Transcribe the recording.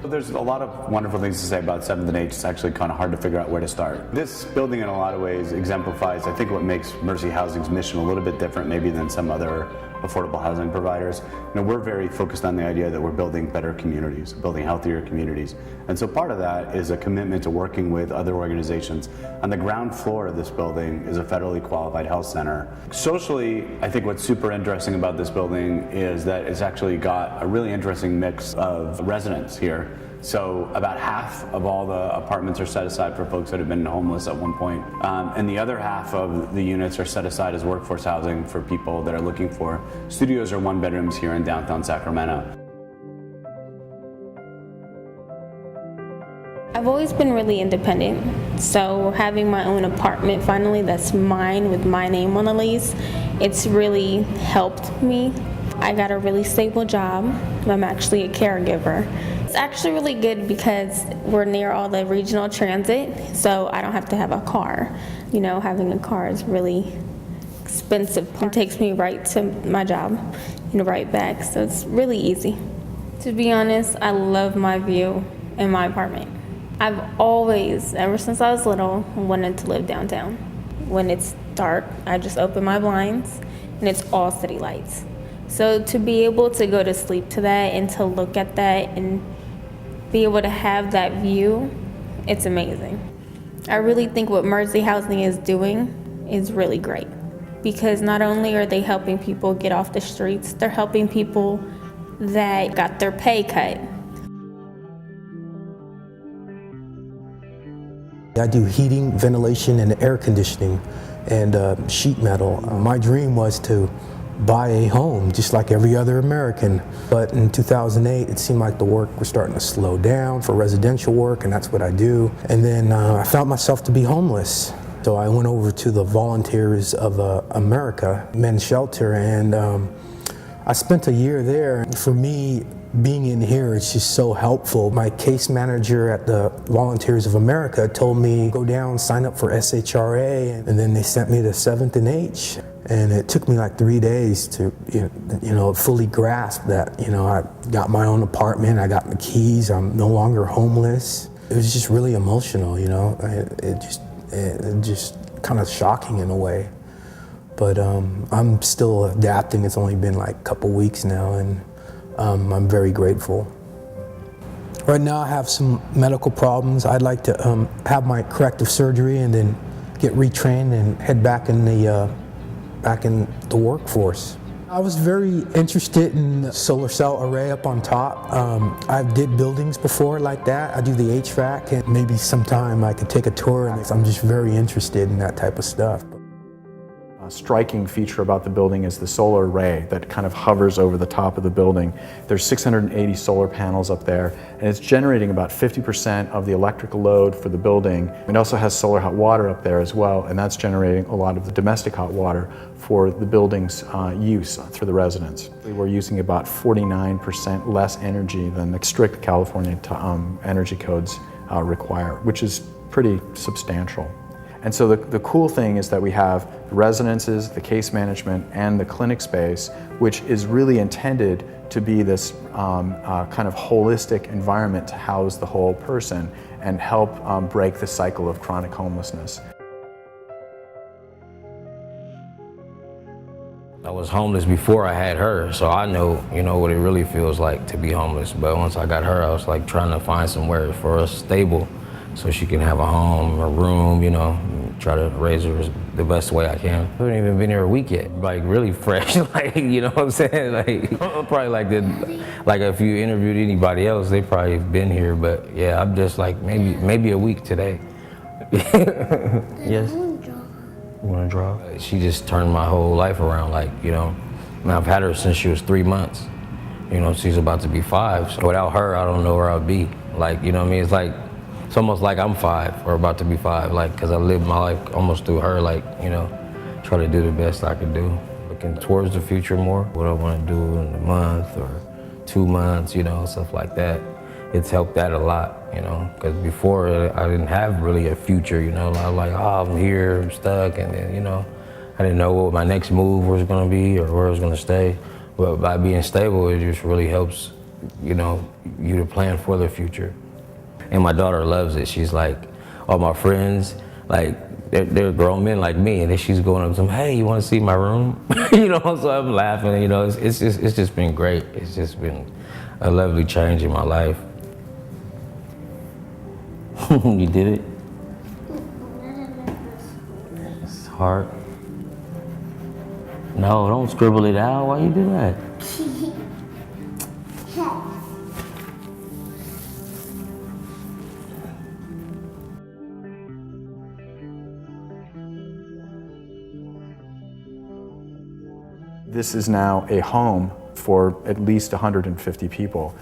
There's a lot of wonderful things to say about 7th and H. It's actually kind of hard to figure out where to start. This building in a lot of ways exemplifies, I think, what makes Mercy Housing's mission a little bit different maybe than some other affordable housing providers. We're very focused on the idea that we're building better communities, building healthier communities. And so part of that is a commitment to working with other organizations. On the ground floor of this building is a federally qualified health center. Socially, I think what's super interesting about this building is that it's actually got a really interesting mix of residents here. So about half of all the apartments are set aside for folks that have been homeless at one point. And the other half of the units are set aside as workforce housing for people that are looking for studios or one-bedrooms here in downtown Sacramento. I've always been really independent, so having my own apartment finally that's mine with my name on the lease, it's really helped me. I got a really stable job. I'm actually a caregiver. It's actually really good because we're near all the regional transit, so I don't have to have a car. Having a car is really expensive. It takes me right to my job and right back, so it's really easy. To be honest, I love my view in my apartment. I've always, ever since I was little, wanted to live downtown. When it's dark, I just open my blinds and it's all city lights. So to be able to go to sleep to that and to look at that and be able to have that view, it's amazing. I really think what Mercy Housing is doing is really great, because not only are they helping people get off the streets, they're helping people that got their pay cut. I do heating, ventilation, and air conditioning and sheet metal. My dream was to buy a home just like every other American. But in 2008, it seemed like the work was starting to slow down for residential work, and that's what I do. And then I found myself to be homeless. So I went over to the Volunteers of America men's shelter, and I spent a year there. For me, being in here, it's just so helpful. My case manager at the Volunteers of America told me, go down, sign up for SHRA, and then they sent me to 7th and H. And it took me like 3 days to, fully grasp that, I got my own apartment, I got the keys, I'm no longer homeless. It was just really emotional, it just kind of shocking in a way. But I'm still adapting. It's only been like a couple weeks now, and I'm very grateful. Right now I have some medical problems. I'd like to have my corrective surgery and then get retrained and head back in the workforce. I was very interested in the solar cell array up on top. I did buildings before like that. I do the HVAC, and maybe sometime I could take a tour. I'm just very interested in that type of stuff. A striking feature about the building is the solar array that kind of hovers over the top of the building. There's 680 solar panels up there, and it's generating about 50% of the electrical load for the building. It also has solar hot water up there as well, and that's generating a lot of the domestic hot water for the building's use for the residents. We're using about 49% less energy than the strict California energy codes require, which is pretty substantial. And so the cool thing is that we have the residences, the case management, and the clinic space, which is really intended to be this kind of holistic environment to house the whole person and help break the cycle of chronic homelessness. I was homeless before I had her, so I know, what it really feels like to be homeless. But once I got her, I was like trying to find somewhere for us stable, so she can have a home, a room, try to raise her the best way I can. I haven't even been here a week yet, like really fresh, like, what I'm saying? Like, probably like if you interviewed anybody else, they probably been here, but yeah, I'm just like maybe a week today. Yes? You wanna draw? She just turned my whole life around, like, I've had her since she was 3 months. She's about to be 5, so without her, I don't know where I'd be. Like, it's almost like I'm 5 or about to be 5, like, because I lived my life almost through her, like, try to do the best I could do. Looking towards the future more, what I want to do in a month or 2 months, stuff like that. It's helped that a lot, because before I didn't have really a future, I was like, oh, I'm here, I'm stuck, and then, I didn't know what my next move was going to be or where I was going to stay. But by being stable, it just really helps you know, you to plan for the future. And my daughter loves it. She's like, all my friends, like, they're grown men like me, and then she's going up to them, hey, you want to see my room? You know, so I'm laughing, you know, it's just been great. It's just been a lovely change in my life. You did it? It's hard. No, don't scribble it out. Why you do that? This is now a home for at least 150 people.